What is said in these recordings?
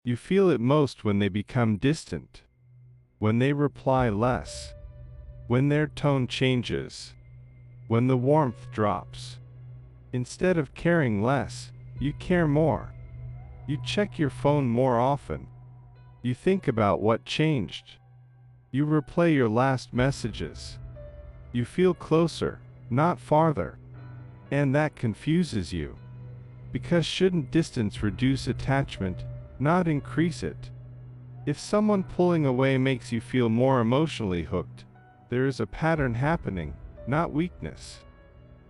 You feel it most when they become distant, when they reply less, when their tone changes, when the warmth drops. Instead of caring less, you care more. You check your phone more often. You think about what changed. You replay your last messages. You feel closer, not farther. And that confuses you. Because shouldn't distance reduce attachment, not increase it? If someone pulling away makes you feel more emotionally hooked, there is a pattern happening, not weakness.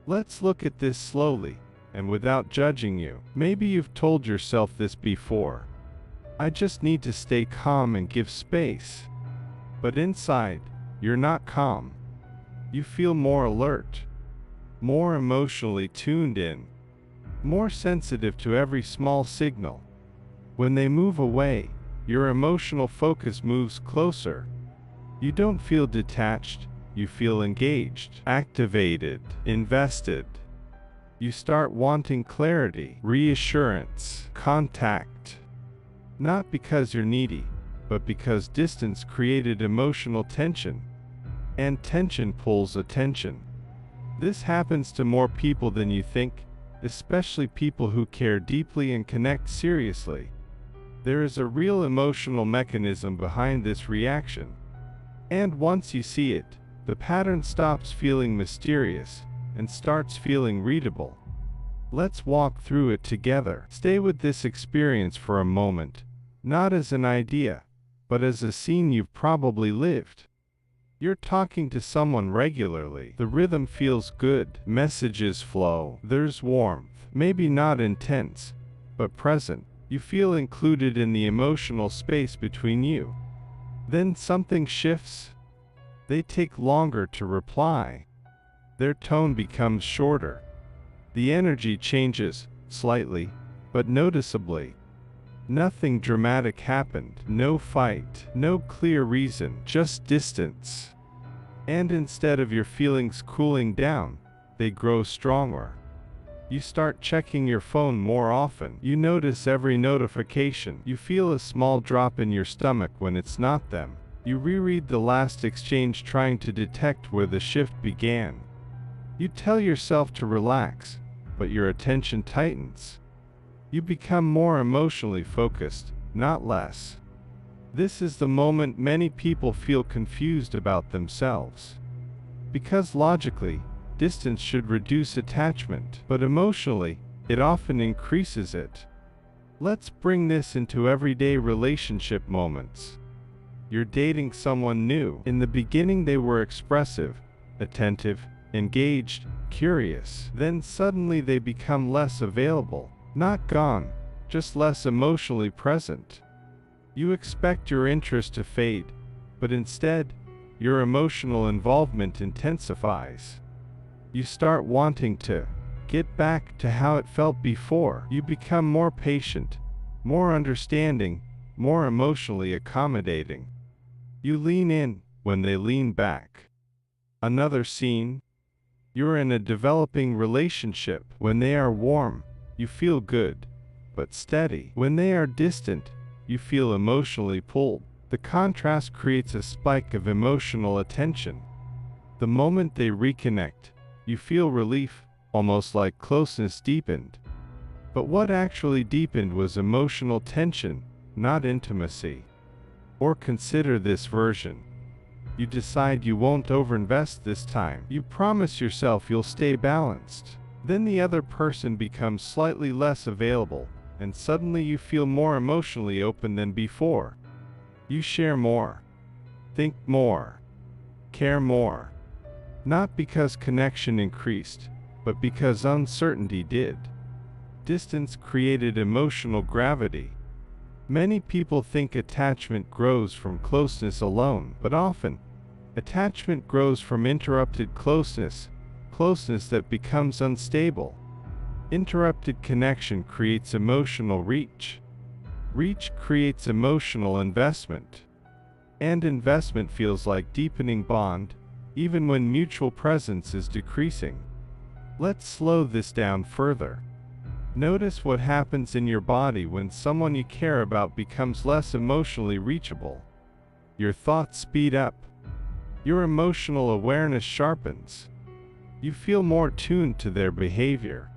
Let's look at this slowly, and without judging you. Maybe you've told yourself this before. I just need to stay calm and give space. But inside, you're not calm. You feel more alert, more emotionally tuned in, more sensitive to every small signal. When they move away, your emotional focus moves closer. You don't feel detached, you feel engaged, activated, invested. You start wanting clarity, reassurance, contact. Not because you're needy, but because distance created emotional tension. And tension pulls attention. This happens to more people than you think, especially people who care deeply and connect seriously. There is a real emotional mechanism behind this reaction. And once you see it, the pattern stops feeling mysterious and starts feeling readable. Let's walk through it together. Stay with this experience for a moment, not as an idea, but as a scene you've probably lived. You're talking to someone regularly. The rhythm feels good. Messages flow. There's warmth. Maybe not intense, but present. You feel included in the emotional space between you. Then something shifts. They take longer to reply. Their tone becomes shorter. The energy changes, slightly, but noticeably. Nothing dramatic happened. No fight. No clear reason. Just distance. And instead of your feelings cooling down, they grow stronger. You start checking your phone more often. You notice every notification. You feel a small drop in your stomach when it's not them. You reread the last exchange trying to detect where the shift began. You tell yourself to relax, but your attention tightens. You become more emotionally focused, not less. This is the moment many people feel confused about themselves. Because logically, distance should reduce attachment, but emotionally, it often increases it. Let's bring this into everyday relationship moments. You're dating someone new. In the beginning they were expressive, attentive, engaged, curious. Then suddenly they become less available. Not gone, just less emotionally present. You expect your interest to fade, but instead, your emotional involvement intensifies. You start wanting to get back to how it felt before. You become more patient, more understanding, more emotionally accommodating. You lean in when they lean back. Another scene. You're in a developing relationship. When they are warm, you feel good, but steady. When they are distant, you feel emotionally pulled. The contrast creates a spike of emotional attention. The moment they reconnect, you feel relief, almost like closeness deepened. But what actually deepened was emotional tension, not intimacy. Or consider this version. You decide you won't overinvest this time. You promise yourself you'll stay balanced. Then the other person becomes slightly less available, and suddenly you feel more emotionally open than before. You share more, think more, care more. Not because connection increased, but because uncertainty did. Distance created emotional gravity. Many people think attachment grows from closeness alone, but often, attachment grows from interrupted closeness, closeness that becomes unstable. Interrupted connection creates emotional reach. Reach creates emotional investment. And investment feels like deepening bond, even when mutual presence is decreasing. Let's slow this down further. Notice what happens in your body when someone you care about becomes less emotionally reachable. Your thoughts speed up. Your emotional awareness sharpens. You feel more tuned to their behavior.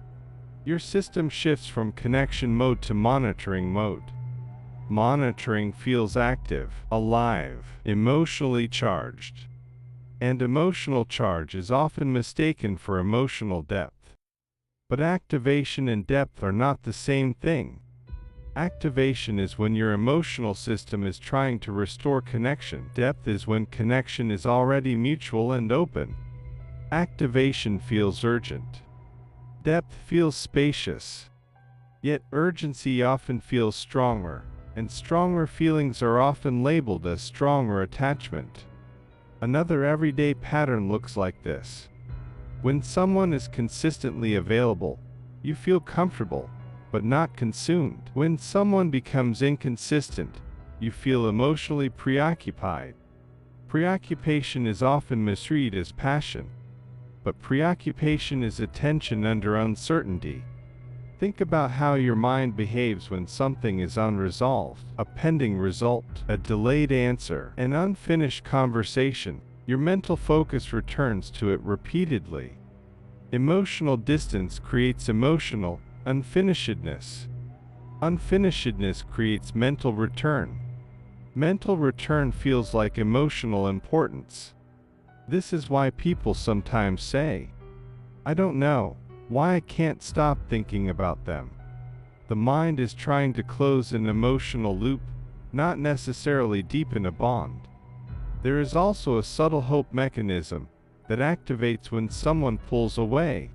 Your system shifts from connection mode to monitoring mode. Monitoring feels active, alive, emotionally charged. And emotional charge is often mistaken for emotional depth. But activation and depth are not the same thing. Activation is when your emotional system is trying to restore connection. Depth is when connection is already mutual and open. Activation feels urgent. Depth feels spacious. Yet urgency often feels stronger, and stronger feelings are often labeled as stronger attachment. Another everyday pattern looks like this. When someone is consistently available, you feel comfortable, but not consumed. When someone becomes inconsistent, you feel emotionally preoccupied. Preoccupation is often misread as passion, but preoccupation is attention under uncertainty. Think about how your mind behaves when something is unresolved, a pending result, a delayed answer, an unfinished conversation. Your mental focus returns to it repeatedly. Emotional distance creates emotional unfinishedness. Unfinishedness creates mental return. Mental return feels like emotional importance. This is why people sometimes say, "I don't know why I can't stop thinking about them." The mind is trying to close an emotional loop, not necessarily deepen a bond. There is also a subtle hope mechanism that activates when someone pulls away.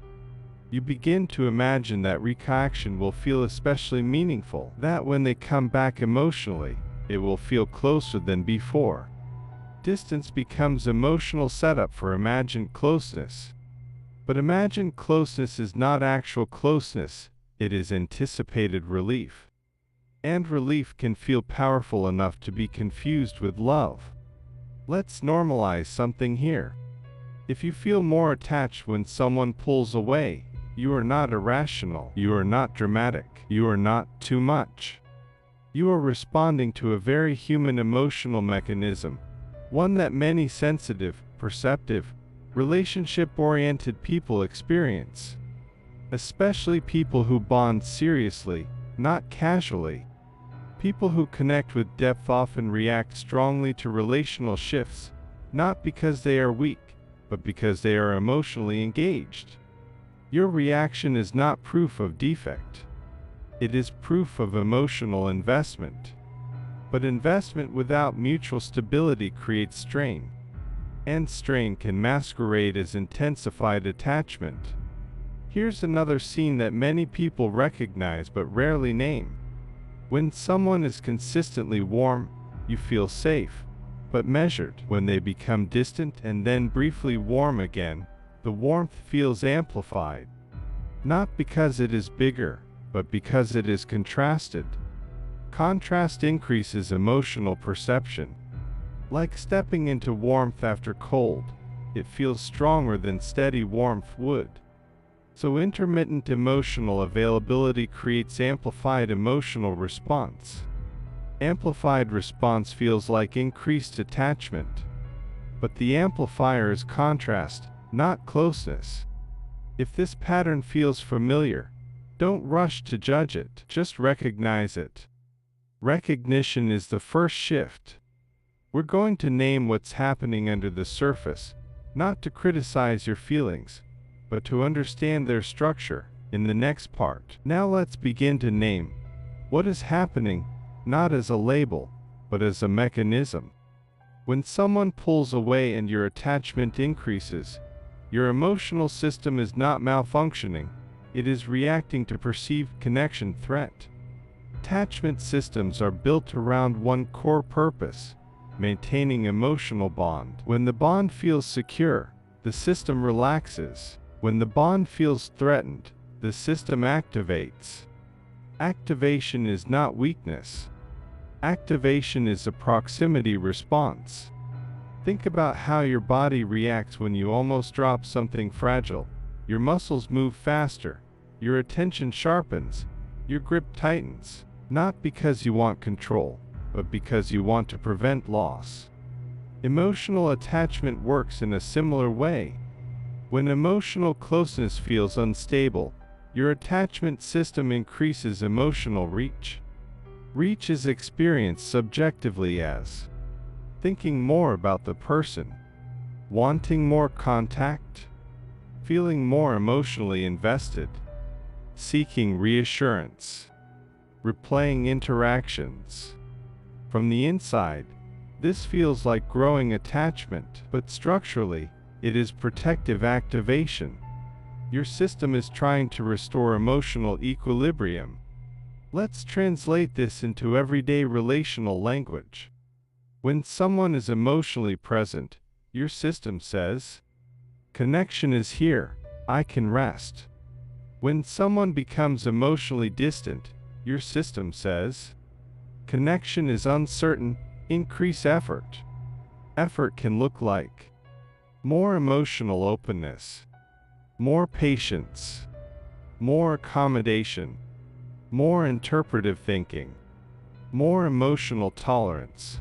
You begin to imagine that reconnection will feel especially meaningful, that when they come back emotionally, it will feel closer than before. Distance becomes emotional setup for imagined closeness. But imagined closeness is not actual closeness, it is anticipated relief. And relief can feel powerful enough to be confused with love. Let's normalize something here. If you feel more attached when someone pulls away, you are not irrational, you are not dramatic, you are not too much. You are responding to a very human emotional mechanism, one that many sensitive, perceptive, relationship-oriented people experience. Especially people who bond seriously, not casually. People who connect with depth often react strongly to relational shifts, not because they are weak, but because they are emotionally engaged. Your reaction is not proof of defect. It is proof of emotional investment. But investment without mutual stability creates strain. And strain can masquerade as intensified attachment. Here's another scene that many people recognize but rarely name. When someone is consistently warm, you feel safe, but measured. When they become distant and then briefly warm again, the warmth feels amplified. Not because it is bigger, but because it is contrasted. Contrast increases emotional perception. Like stepping into warmth after cold, it feels stronger than steady warmth would. So intermittent emotional availability creates amplified emotional response. Amplified response feels like increased attachment. But the amplifier is contrast, not closeness. If this pattern feels familiar, don't rush to judge it, just recognize it. Recognition is the first shift. We're going to name what's happening under the surface, not to criticize your feelings, but to understand their structure in the next part. Now let's begin to name what is happening, not as a label, but as a mechanism. When someone pulls away and your attachment increases, your emotional system is not malfunctioning, it is reacting to perceived connection threat. Attachment systems are built around one core purpose: maintaining emotional bond. When the bond feels secure, the system relaxes. When the bond feels threatened, the system activates. Activation is not weakness. Activation is a proximity response. Think about how your body reacts when you almost drop something fragile. Your muscles move faster. Your attention sharpens, your grip tightens, not because you want control, but because you want to prevent loss. Emotional attachment works in a similar way. When emotional closeness feels unstable, your attachment system increases emotional reach. Reach is experienced subjectively as thinking more about the person, wanting more contact, feeling more emotionally invested, seeking reassurance, replaying interactions. From the inside, this feels like growing attachment, but structurally, it is protective activation. Your system is trying to restore emotional equilibrium. Let's translate this into everyday relational language. When someone is emotionally present, your system says, "Connection is here, I can rest." When someone becomes emotionally distant, your system says, "Connection is uncertain, increase effort." Effort can look like more emotional openness, more patience, more accommodation, more interpretive thinking, more emotional tolerance.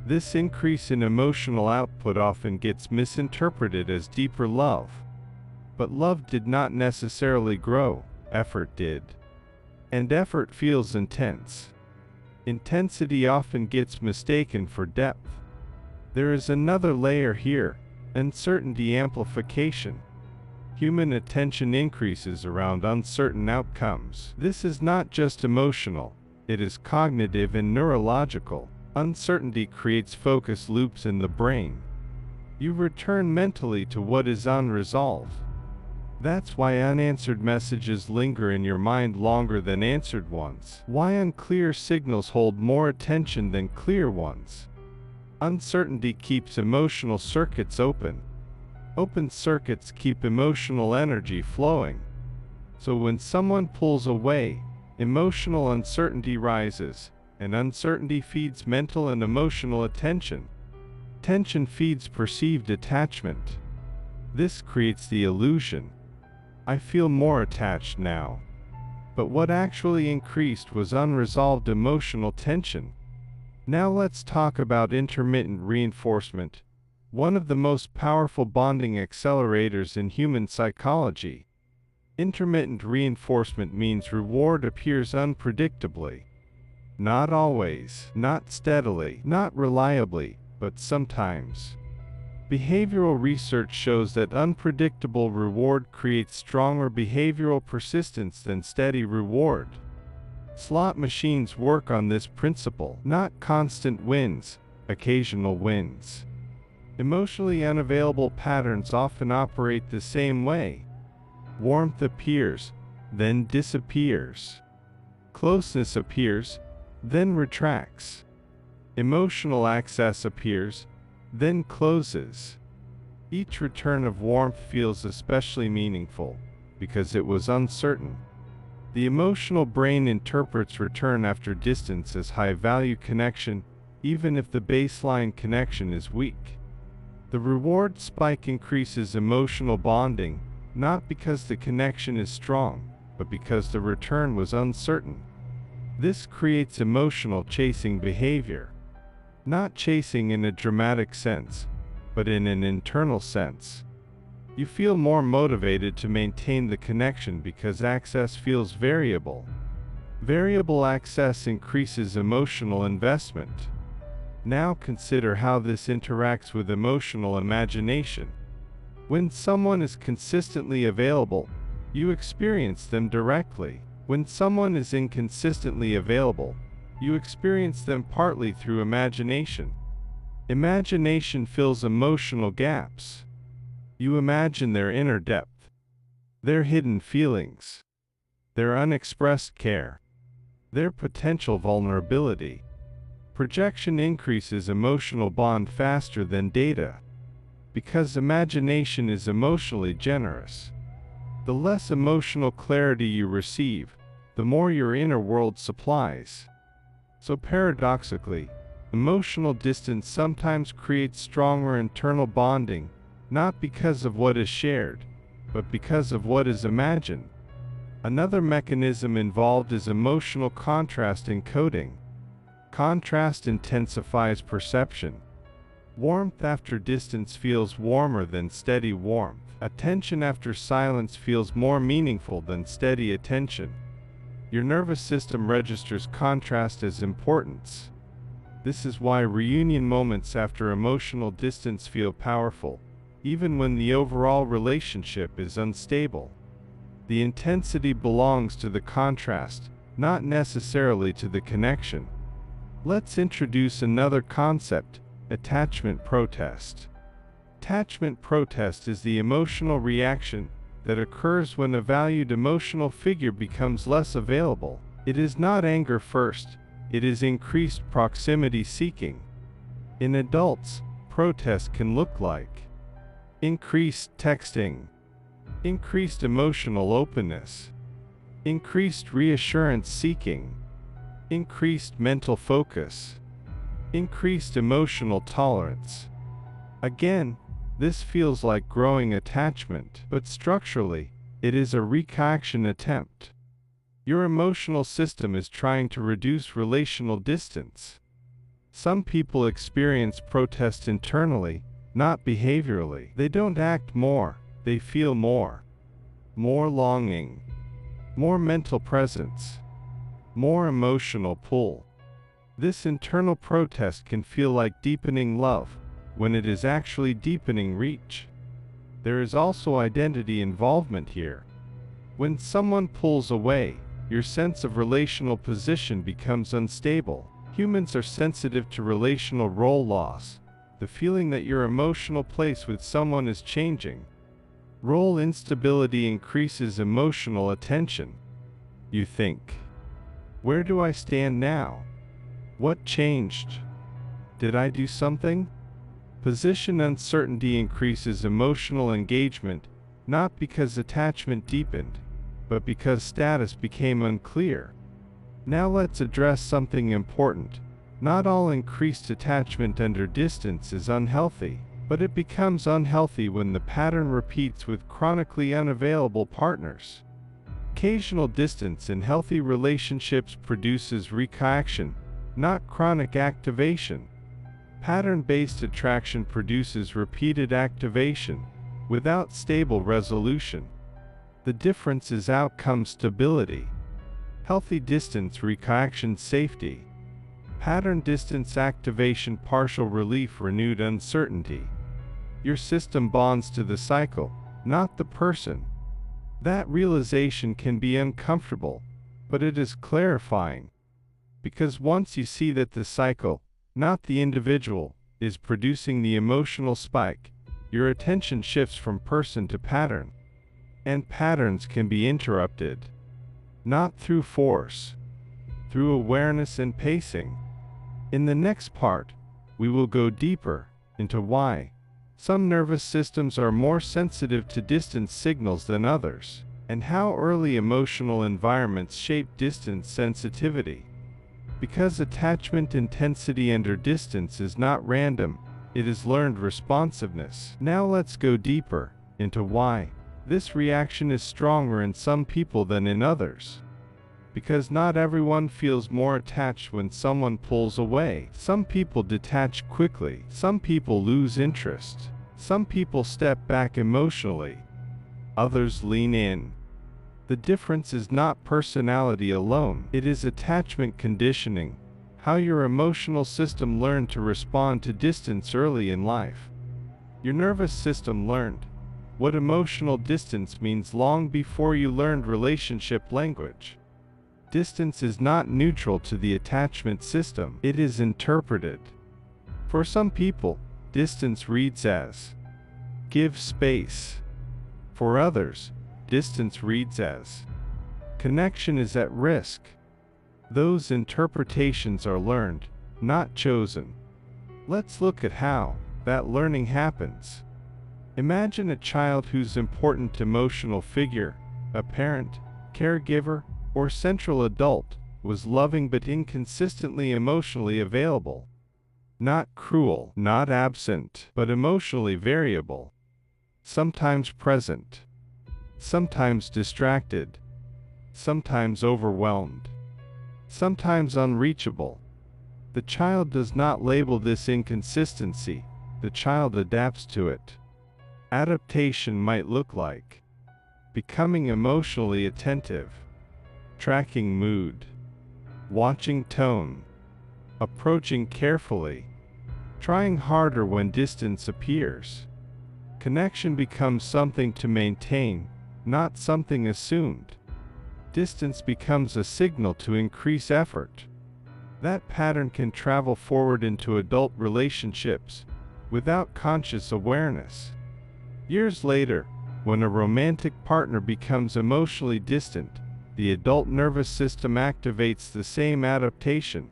This increase in emotional output often gets misinterpreted as deeper love. But love did not necessarily grow, effort did. And effort feels intense. Intensity often gets mistaken for depth. There is another layer here, uncertainty amplification. Human attention increases around uncertain outcomes. This is not just emotional, it is cognitive and neurological. Uncertainty creates focus loops in the brain. You return mentally to what is unresolved. That's why unanswered messages linger in your mind longer than answered ones. Why unclear signals hold more attention than clear ones. Uncertainty keeps emotional circuits open. Open circuits keep emotional energy flowing. So when someone pulls away, emotional uncertainty rises, and uncertainty feeds mental and emotional attention. Tension feeds perceived attachment. This creates the illusion, "I feel more attached now." But what actually increased was unresolved emotional tension. Now let's talk about intermittent reinforcement, one of the most powerful bonding accelerators in human psychology. Intermittent reinforcement means reward appears unpredictably. Not always, not steadily, not reliably, but sometimes. Behavioral research shows that unpredictable reward creates stronger behavioral persistence than steady reward. Slot machines work on this principle, not constant wins, occasional wins. Emotionally unavailable patterns often operate the same way. Warmth appears, then disappears. Closeness appears, then retracts. Emotional access appears, then closes. Each return of warmth feels especially meaningful, because it was uncertain. The emotional brain interprets return after distance as high-value connection, even if the baseline connection is weak. The reward spike increases emotional bonding, not because the connection is strong, but because the return was uncertain. This creates emotional chasing behavior. Not chasing in a dramatic sense, but in an internal sense. You feel more motivated to maintain the connection because access feels variable. Variable access increases emotional investment. Now consider how this interacts with emotional imagination. When someone is consistently available, you experience them directly. When someone is inconsistently available, you experience them partly through imagination. Imagination fills emotional gaps. You imagine their inner depth, their hidden feelings, their unexpressed care, their potential vulnerability. Projection increases emotional bond faster than data, because imagination is emotionally generous. The less emotional clarity you receive, the more your inner world supplies. So paradoxically, emotional distance sometimes creates stronger internal bonding, not because of what is shared, but because of what is imagined. Another mechanism involved is emotional contrast encoding. Contrast intensifies perception. Warmth after distance feels warmer than steady warmth. Attention after silence feels more meaningful than steady attention. Your nervous system registers contrast as importance. This is why reunion moments after emotional distance feel powerful, even when the overall relationship is unstable. The intensity belongs to the contrast, not necessarily to the connection. Let's introduce another concept: attachment protest. Attachment protest is the emotional reaction that occurs when a valued emotional figure becomes less available. It is not anger first, it is increased proximity seeking. In adults, protest can look like increased texting, increased emotional openness, increased reassurance seeking, increased mental focus, increased emotional tolerance. Again, this feels like growing attachment, but structurally, it is a reaction attempt. Your emotional system is trying to reduce relational distance. Some people experience protest internally, not behaviorally. They don't act more, they feel more. More longing, more mental presence, more emotional pull. This internal protest can feel like deepening love, when it is actually deepening reach. There is also identity involvement here. When someone pulls away, your sense of relational position becomes unstable. Humans are sensitive to relational role loss, the feeling that your emotional place with someone is changing. Role instability increases emotional attention. You think, where do I stand now? What changed? Did I do something? Position uncertainty increases emotional engagement, not because attachment deepened, but because status became unclear. Now let's address something important. Not all increased attachment under distance is unhealthy, but it becomes unhealthy when the pattern repeats with chronically unavailable partners. Occasional distance in healthy relationships produces reaction, not chronic activation. Pattern-based attraction produces repeated activation, without stable resolution. The difference is outcome stability. Healthy distance reaction safety. Pattern distance activation partial relief renewed uncertainty. Your system bonds to the cycle, not the person. That realization can be uncomfortable, but it is clarifying. Because once you see that the cycle, not the individual, is producing the emotional spike, your attention shifts from person to pattern. And patterns can be interrupted. Not through force, through awareness and pacing. In the next part, we will go deeper into why some nervous systems are more sensitive to distance signals than others, and how early emotional environments shape distance sensitivity. Because attachment intensity under distance is not random, it is learned responsiveness. Now let's go deeper into why this reaction is stronger in some people than in others. Because not everyone feels more attached when someone pulls away. Some people detach quickly. Some people lose interest. Some people step back emotionally. Others lean in. The difference is not personality alone. It is attachment conditioning, how your emotional system learned to respond to distance early in life. Your nervous system learned what emotional distance means long before you learned relationship language. Distance is not neutral to the attachment system, it is interpreted. For some people, distance reads as give space. For others, distance reads as connection is at risk. Those interpretations are learned, not chosen. Let's look at how that learning happens. Imagine a child whose important emotional figure, a parent, caregiver, or central adult, was loving but inconsistently emotionally available. Not cruel, not absent, but emotionally variable. Sometimes present, sometimes distracted, sometimes overwhelmed, sometimes unreachable. The child does not label this inconsistency, the child adapts to it. Adaptation might look like becoming emotionally attentive, tracking mood, watching tone, approaching carefully, trying harder when distance appears. Connection becomes something to maintain, not something assumed. Distance becomes a signal to increase effort. That pattern can travel forward into adult relationships without conscious awareness. Years later, when a romantic partner becomes emotionally distant, the adult nervous system activates the same adaptation.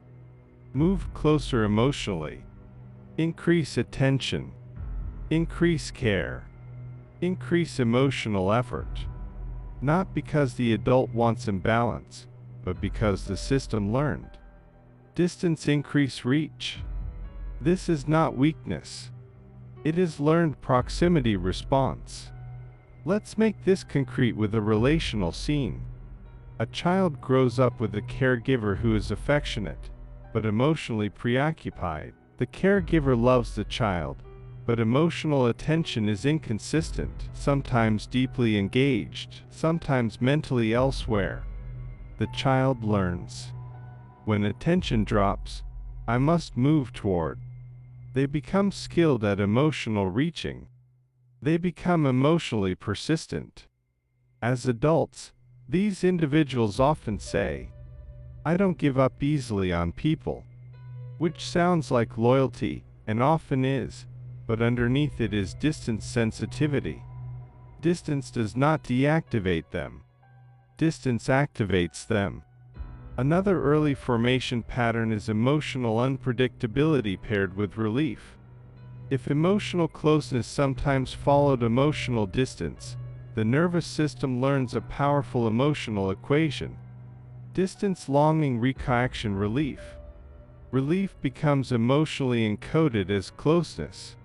Move closer emotionally. Increase attention. Increase care. Increase emotional effort. Not because the adult wants imbalance, but because the system learned. Distance increase reach. This is not weakness. It is learned proximity response. Let's make this concrete with a relational scene. A child grows up with a caregiver who is affectionate, but emotionally preoccupied. The caregiver loves the child, but emotional attention is inconsistent, sometimes deeply engaged, sometimes mentally elsewhere. The child learns. When attention drops, I must move toward. They become skilled at emotional reaching. They become emotionally persistent. As adults, these individuals often say, I don't give up easily on people, which sounds like loyalty, and often is, but underneath it is distance sensitivity. Distance does not deactivate them. Distance activates them. Another early formation pattern is emotional unpredictability paired with relief. If emotional closeness sometimes followed emotional distance, the nervous system learns a powerful emotional equation. Distance longing reaction relief. Relief becomes emotionally encoded as closeness.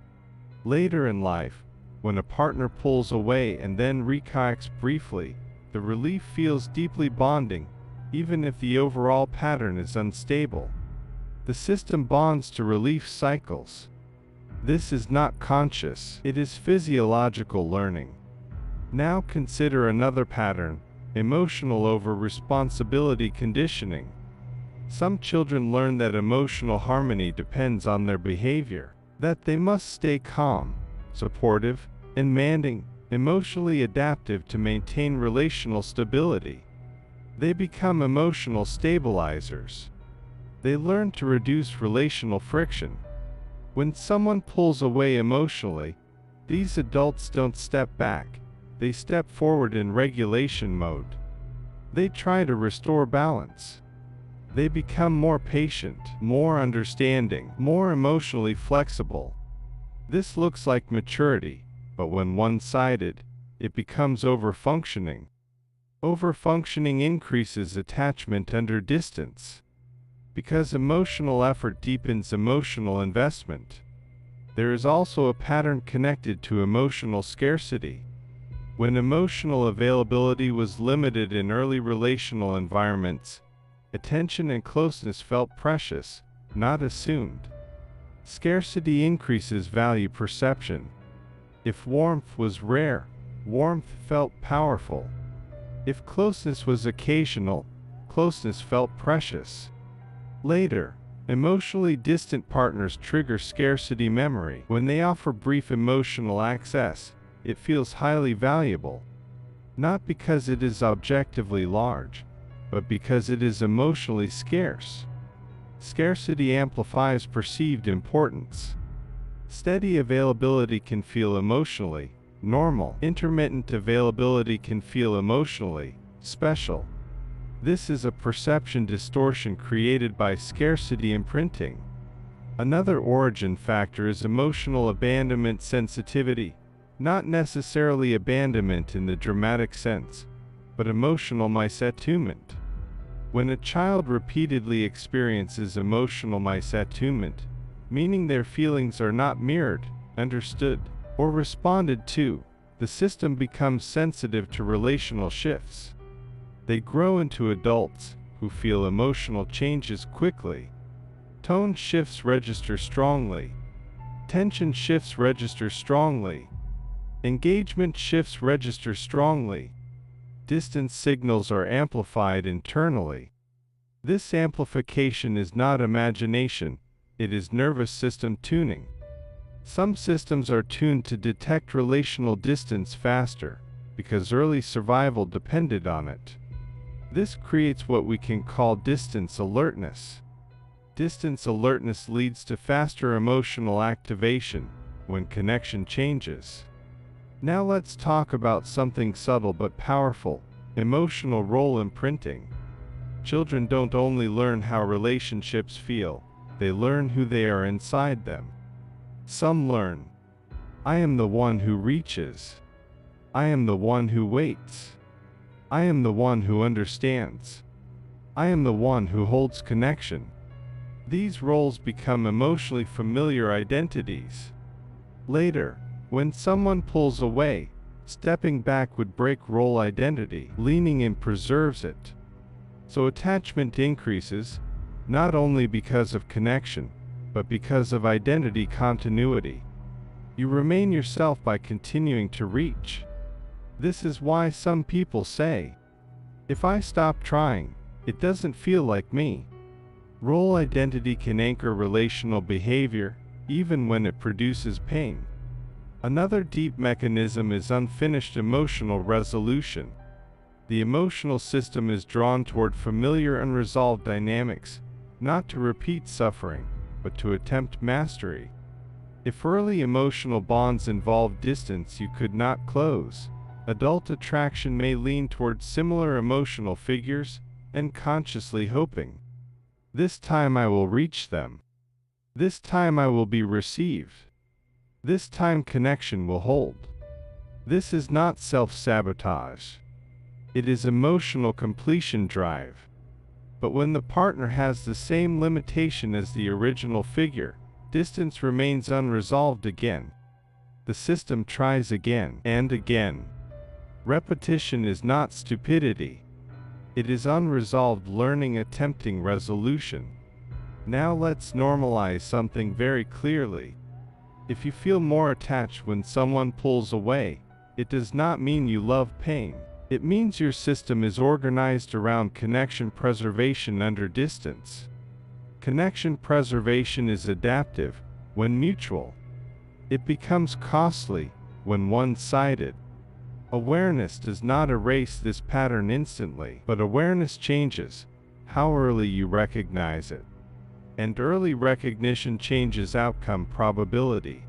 Later in life, when a partner pulls away and then reacts briefly, the relief feels deeply bonding, even if the overall pattern is unstable. The system bonds to relief cycles. This is not conscious, it is physiological learning. Now consider another pattern, emotional over-responsibility conditioning. Some children learn that emotional harmony depends on their behavior, that they must stay calm, supportive, and demanding, emotionally adaptive to maintain relational stability. They become emotional stabilizers. They learn to reduce relational friction. When someone pulls away emotionally, these adults don't step back, they step forward in regulation mode. They try to restore balance. They become more patient, more understanding, more emotionally flexible. This looks like maturity, but when one-sided, it becomes over-functioning. Over-functioning increases attachment under distance. Because emotional effort deepens emotional investment. There is also a pattern connected to emotional scarcity. When emotional availability was limited in early relational environments, attention and closeness felt precious, not assumed. Scarcity increases value perception. If warmth was rare, warmth felt powerful. If closeness was occasional, closeness felt precious. Later, emotionally distant partners trigger scarcity memory. When they offer brief emotional access, it feels highly valuable. Not because it is objectively large, but because it is emotionally scarce. Scarcity amplifies perceived importance. Steady availability can feel emotionally normal. Intermittent availability can feel emotionally special. This is a perception distortion created by scarcity imprinting. Another origin factor is emotional abandonment sensitivity, not necessarily abandonment in the dramatic sense, but emotional misattunement. When a child repeatedly experiences emotional misattunement, meaning their feelings are not mirrored, understood, or responded to, the system becomes sensitive to relational shifts. They grow into adults who feel emotional changes quickly. Tone shifts register strongly. Tension shifts register strongly. Engagement shifts register strongly. Distance signals are amplified internally. This amplification is not imagination, it is nervous system tuning. Some systems are tuned to detect relational distance faster, because early survival depended on it. This creates what we can call distance alertness. Distance alertness leads to faster emotional activation when connection changes. Now let's talk about something subtle but powerful, emotional role imprinting. Children don't only learn how relationships feel, they learn who they are inside them. Some learn, I am the one who reaches. I am the one who waits. I am the one who understands. I am the one who holds connection. These roles become emotionally familiar identities. Later, when someone pulls away, stepping back would break role identity. Leaning in preserves it. So attachment increases, not only because of connection, but because of identity continuity. You remain yourself by continuing to reach. This is why some people say, if I stop trying, it doesn't feel like me. Role identity can anchor relational behavior, even when it produces pain. Another deep mechanism is unfinished emotional resolution. The emotional system is drawn toward familiar unresolved dynamics, not to repeat suffering, but to attempt mastery. If early emotional bonds involve distance you could not close, adult attraction may lean toward similar emotional figures, and consciously hoping, this time I will reach them. This time I will be received. This time connection will hold. This is not self-sabotage. It is emotional completion drive. But when the partner has the same limitation as the original figure, distance remains unresolved again. The system tries again and again. Repetition is not stupidity. It is unresolved learning attempting resolution. Now let's normalize something very clearly. If you feel more attached when someone pulls away, it does not mean you love pain. It means your system is organized around connection preservation under distance. Connection preservation is adaptive when mutual. It becomes costly when one-sided. Awareness does not erase this pattern instantly, but awareness changes how early you recognize it. And early recognition changes outcome probability.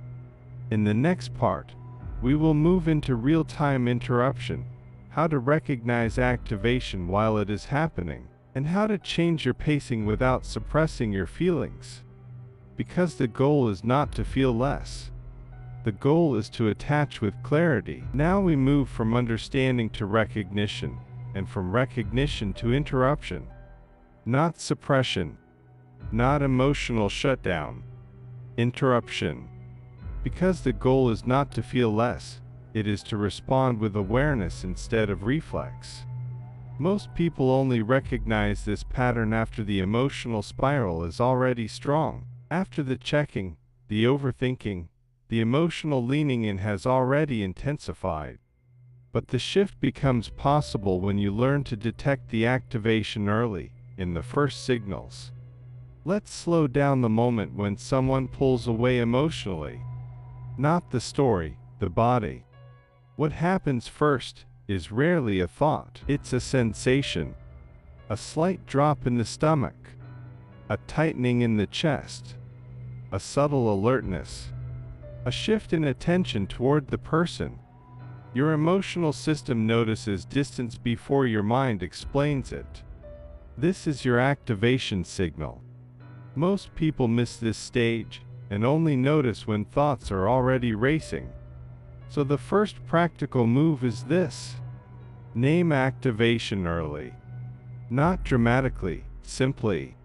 In the next part, we will move into real-time interruption, how to recognize activation while it is happening, and how to change your pacing without suppressing your feelings. Because the goal is not to feel less. The goal is to attach with clarity. Now we move from understanding to recognition, and from recognition to interruption. Not suppression. Not emotional shutdown. Interruption. Because the goal is not to feel less, it is to respond with awareness instead of reflex. Most people only recognize this pattern after the emotional spiral is already strong. After the checking, the overthinking, the emotional leaning in has already intensified. But the shift becomes possible when you learn to detect the activation early, in the first signals. Let's slow down the moment when someone pulls away emotionally. Not the story, the body. What happens first is rarely a thought. It's a sensation. A slight drop in the stomach. A tightening in the chest. A subtle alertness. A shift in attention toward the person. Your emotional system notices distance before your mind explains it. This is your activation signal. Most people miss this stage and only notice when thoughts are already racing. So the first practical move is this. Name activation early. Not dramatically, simply.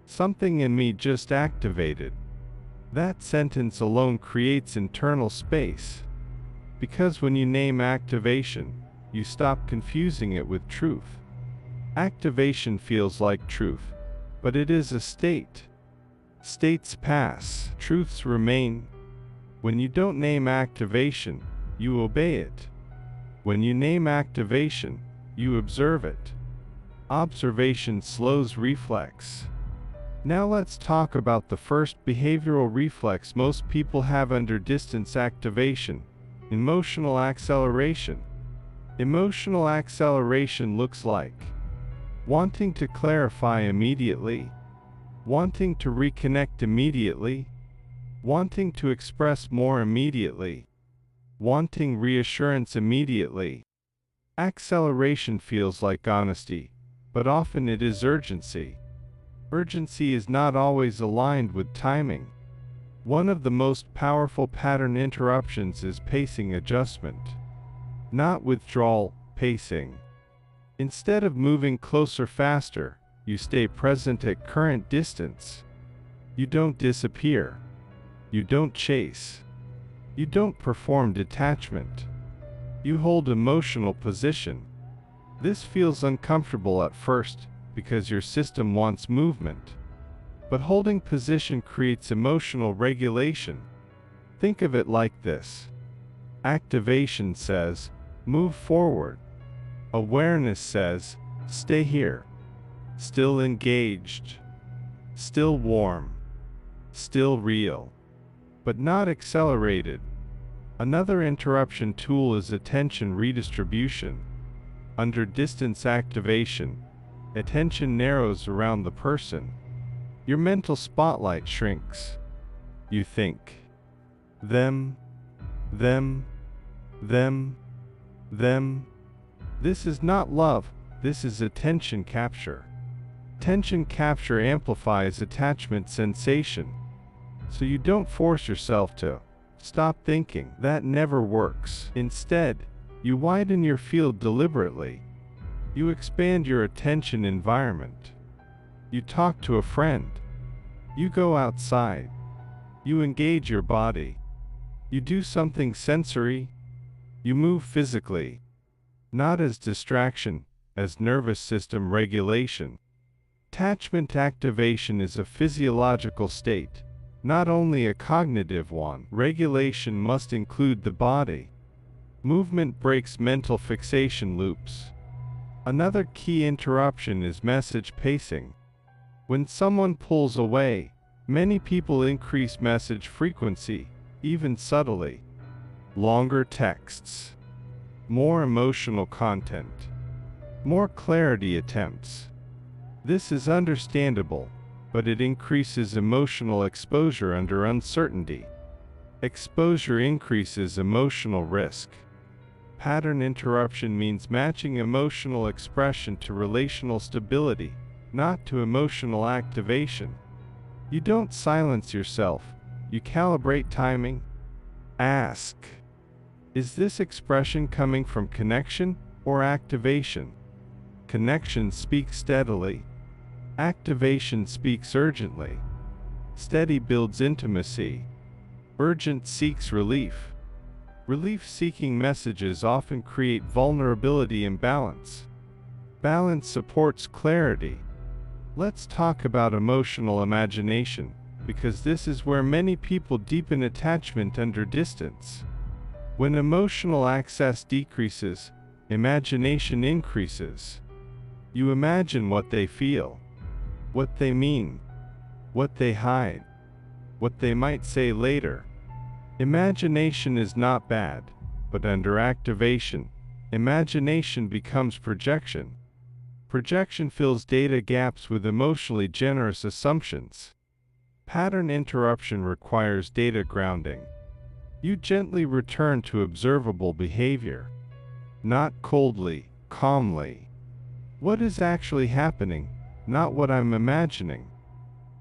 Something in me just activated. That sentence alone creates internal space. Because when you name activation, you stop confusing it with truth. Activation feels like truth, but it is a state. States pass, truths remain. When you don't name activation, you obey it. When you name activation, you observe it. Observation slows reflex. Now let's talk about the first behavioral reflex most people have under distance activation: emotional acceleration. Emotional acceleration looks like wanting to clarify immediately, wanting to reconnect immediately, wanting to express more immediately, wanting reassurance immediately. Acceleration feels like honesty, but often it is urgency. Urgency is not always aligned with timing. One of the most powerful pattern interruptions is pacing adjustment. Not withdrawal, pacing. Instead of moving closer faster, you stay present at current distance. You don't disappear. You don't chase. You don't perform detachment. You hold emotional position. This feels uncomfortable at first because your system wants movement. But holding position creates emotional regulation. Think of it like this. Activation says, move forward. Awareness says, stay here. Still engaged. Still warm. Still real. But not accelerated. Another interruption tool is attention redistribution. Under distance activation, attention narrows around the person. Your mental spotlight shrinks. You think, them, them, them, them. This is not love, this is attention capture. Attention capture amplifies attachment sensation. So you don't force yourself to stop thinking. That never works. Instead, you widen your field deliberately. You expand your attention environment. You talk to a friend. You go outside. You engage your body. You do something sensory. You move physically. Not as distraction, as nervous system regulation. Attachment activation is a physiological state, not only a cognitive one. Regulation must include the body. Movement breaks mental fixation loops. Another key interruption is message pacing. When someone pulls away, many people increase message frequency, even subtly. Longer texts. More emotional content. More clarity attempts. This is understandable, but it increases emotional exposure under uncertainty. Exposure increases emotional risk. Pattern interruption means matching emotional expression to relational stability, not to emotional activation. You don't silence yourself, you calibrate timing. Ask, is this expression coming from connection or activation? Connection speaks steadily. Activation speaks urgently. Steady builds intimacy. Urgent seeks relief. Relief-seeking messages often create vulnerability imbalance. Balance supports clarity. Let's talk about emotional imagination, because this is where many people deepen attachment under distance. When emotional access decreases, imagination increases. You imagine what they feel, what they mean, what they hide, what they might say later. Imagination is not bad, but under activation, imagination becomes projection. Projection fills data gaps with emotionally generous assumptions. Pattern interruption requires data grounding. You gently return to observable behavior. Not coldly, calmly. What is actually happening, not what I'm imagining.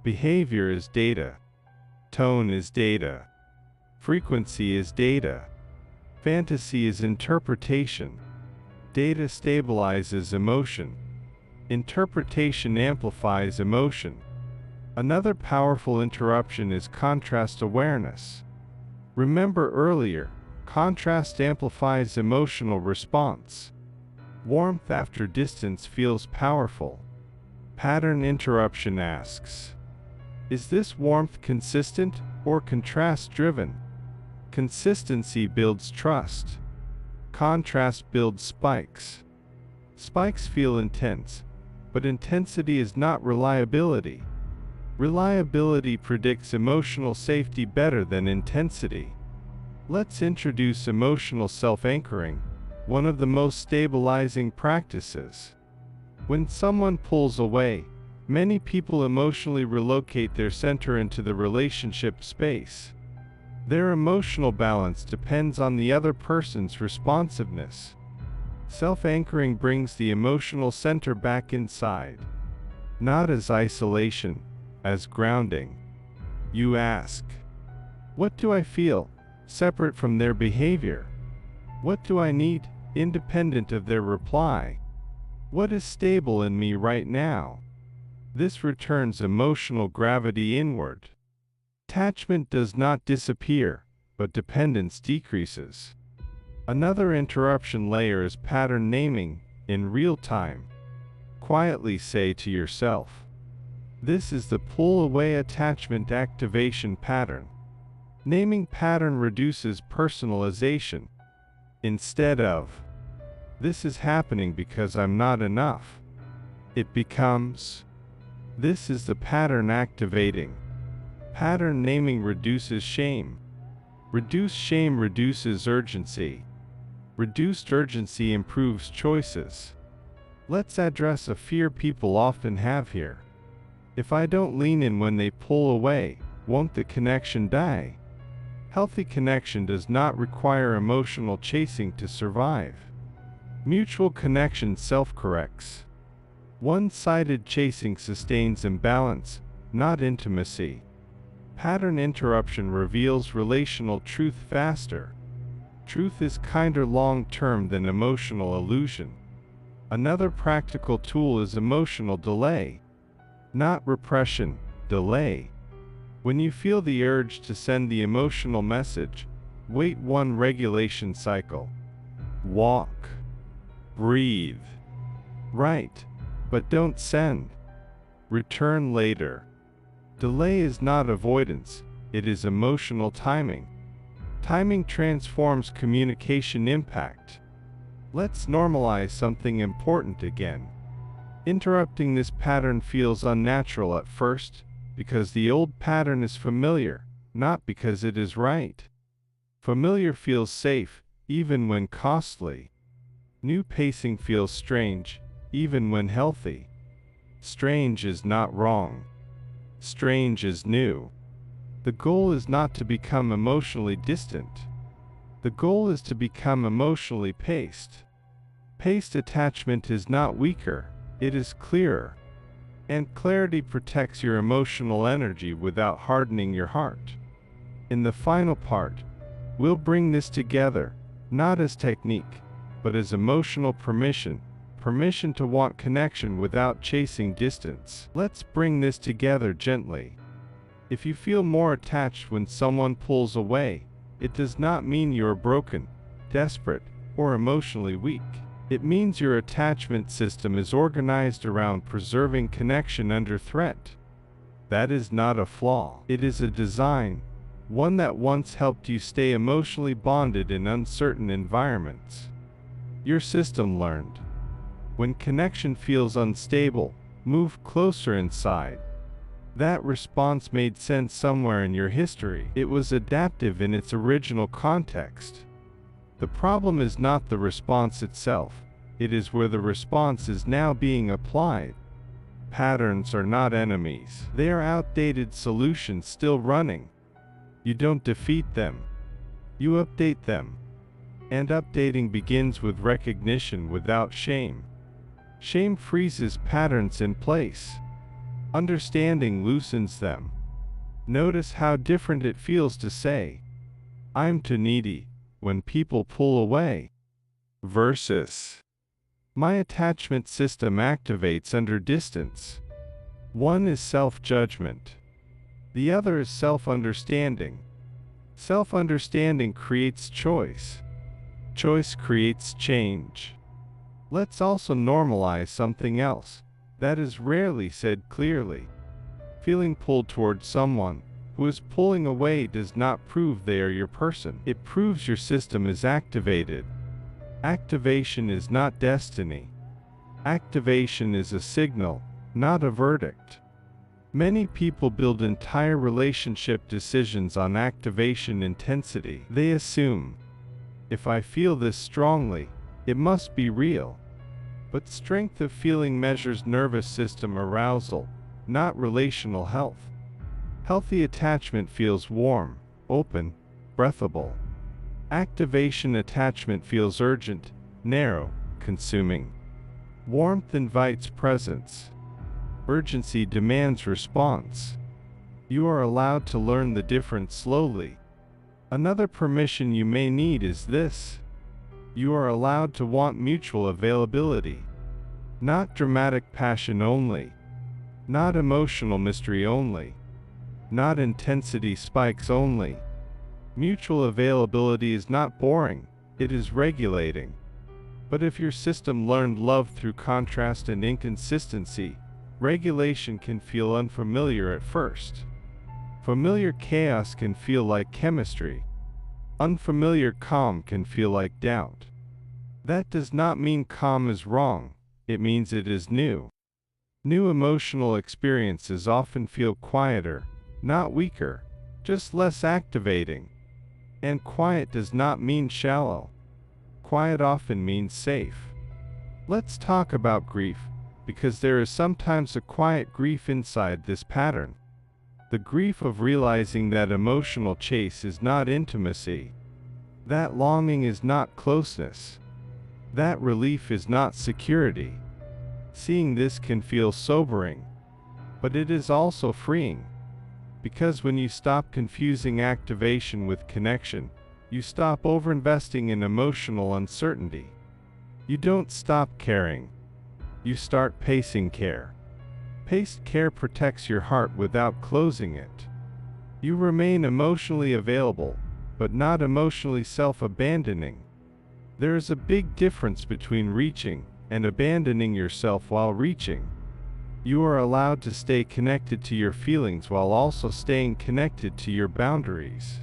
Behavior is data. Tone is data. Frequency is data. Fantasy is interpretation. Data stabilizes emotion. Interpretation amplifies emotion. Another powerful interruption is contrast awareness. Remember earlier, contrast amplifies emotional response. Warmth after distance feels powerful. Pattern interruption asks, is this warmth consistent or contrast-driven? Consistency builds trust. Contrast builds spikes. Spikes feel intense, but intensity is not reliability. Reliability predicts emotional safety better than intensity. Let's introduce emotional self-anchoring, one of the most stabilizing practices. When someone pulls away, many people emotionally relocate their center into the relationship space. Their emotional balance depends on the other person's responsiveness. Self-anchoring brings the emotional center back inside, not as isolation, as grounding. You ask, what do I feel, separate from their behavior? What do I need, independent of their reply? What is stable in me right now? This returns emotional gravity inward. Attachment does not disappear, but dependence decreases. Another interruption layer is pattern naming, in real time. Quietly say to yourself, this is the pull-away attachment activation pattern. Naming pattern reduces personalization. Instead of, this is happening because I'm not enough, it becomes, this is the pattern activating. Pattern naming reduces shame. Reduced shame reduces urgency. Reduced urgency improves choices. Let's address a fear people often have here. If I don't lean in when they pull away, won't the connection die? Healthy connection does not require emotional chasing to survive. Mutual connection self-corrects. One-sided chasing sustains imbalance, not intimacy. Pattern interruption reveals relational truth faster. Truth is kinder long-term than emotional illusion. Another practical tool is emotional delay. Not repression, delay. When you feel the urge to send the emotional message, wait one regulation cycle. Walk. Breathe. Write. But don't send. Return later. Delay is not avoidance, it is emotional timing. Timing transforms communication impact. Let's normalize something important again. Interrupting this pattern feels unnatural at first, because the old pattern is familiar, not because it is right. Familiar feels safe, even when costly. New pacing feels strange, even when healthy. Strange is not wrong. Strange is new. The goal is not to become emotionally distant. The goal is to become emotionally paced. Paced attachment is not weaker, it is clearer. And clarity protects your emotional energy without hardening your heart. In the final part, we'll bring this together, not as technique, but as emotional permission. Permission to want connection without chasing distance. Let's bring this together gently. If you feel more attached when someone pulls away, it does not mean you're broken, desperate, or emotionally weak. It means your attachment system is organized around preserving connection under threat. That is not a flaw. It is a design, one that once helped you stay emotionally bonded in uncertain environments. Your system learned, when connection feels unstable, move closer inside. That response made sense somewhere in your history. It was adaptive in its original context. The problem is not the response itself, it is where the response is now being applied. Patterns are not enemies. They are outdated solutions still running. You don't defeat them. You update them. And updating begins with recognition without shame. Shame freezes patterns in place. Understanding loosens them. Notice how different it feels to say, I'm too needy, when people pull away, versus, my attachment system activates under distance. One is self-judgment. The other is self-understanding. Self-understanding creates choice. Choice creates change. Let's also normalize something else that is rarely said clearly. Feeling pulled towards someone who is pulling away does not prove they are your person. It proves your system is activated. Activation is not destiny. Activation is a signal, not a verdict. Many people build entire relationship decisions on activation intensity. They assume, if I feel this strongly, it must be real. But strength of feeling measures nervous system arousal, not relational health. Healthy attachment feels warm, open, breathable. Activation attachment feels urgent, narrow, consuming. Warmth invites presence. Urgency demands response. You are allowed to learn the difference slowly. Another permission you may need is this. You are allowed to want mutual availability. Not dramatic passion only. Not emotional mystery only. Not intensity spikes only. Mutual availability is not boring, it is regulating. But if your system learned love through contrast and inconsistency, regulation can feel unfamiliar at first. Familiar chaos can feel like chemistry. Unfamiliar calm can feel like doubt. That does not mean calm is wrong, it means it is new. New emotional experiences often feel quieter, not weaker, just less activating. And quiet does not mean shallow. Quiet often means safe. Let's talk about grief, because there is sometimes a quiet grief inside this pattern. The grief of realizing that emotional chase is not intimacy. That longing is not closeness. That relief is not security. Seeing this can feel sobering, but it is also freeing. Because when you stop confusing activation with connection, you stop overinvesting in emotional uncertainty. You don't stop caring. You start pacing care. Paced care protects your heart without closing it. You remain emotionally available, but not emotionally self-abandoning. There is a big difference between reaching and abandoning yourself while reaching. You are allowed to stay connected to your feelings while also staying connected to your boundaries.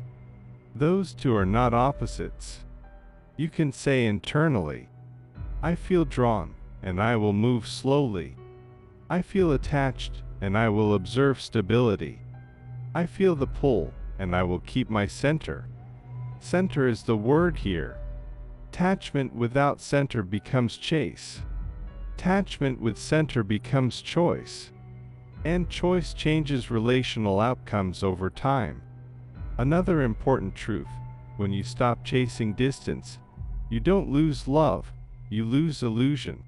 Those two are not opposites. You can say internally, I feel drawn, and I will move slowly. I feel attached, and I will observe stability. I feel the pull, and I will keep my center. Center is the word here. Attachment without center becomes chase. Attachment with center becomes choice. And choice changes relational outcomes over time. Another important truth, when you stop chasing distance, you don't lose love, you lose illusion.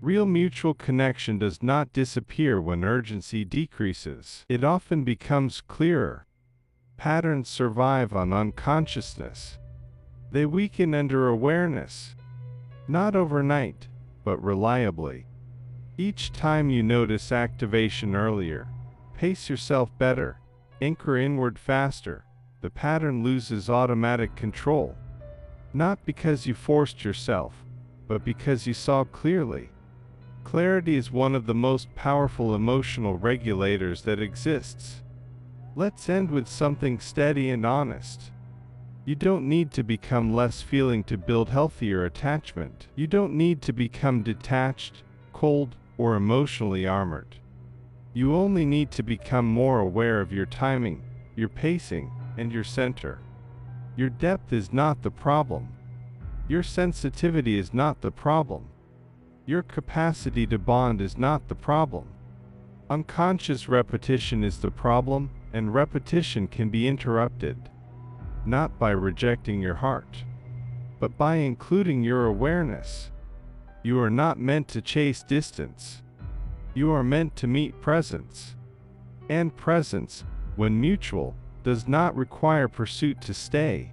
Real mutual connection does not disappear when urgency decreases. It often becomes clearer. Patterns survive on unconsciousness. They weaken under awareness. Not overnight, but reliably. Each time you notice activation earlier, pace yourself better, anchor inward faster, the pattern loses automatic control. Not because you forced yourself, but because you saw clearly. Clarity is one of the most powerful emotional regulators that exists. Let's end with something steady and honest. You don't need to become less feeling to build healthier attachment. You don't need to become detached, cold, or emotionally armored. You only need to become more aware of your timing, your pacing, and your center. Your depth is not the problem. Your sensitivity is not the problem. Your capacity to bond is not the problem. Unconscious repetition is the problem, and repetition can be interrupted. Not by rejecting your heart, but by including your awareness. You are not meant to chase distance. You are meant to meet presence. And presence, when mutual, does not require pursuit to stay.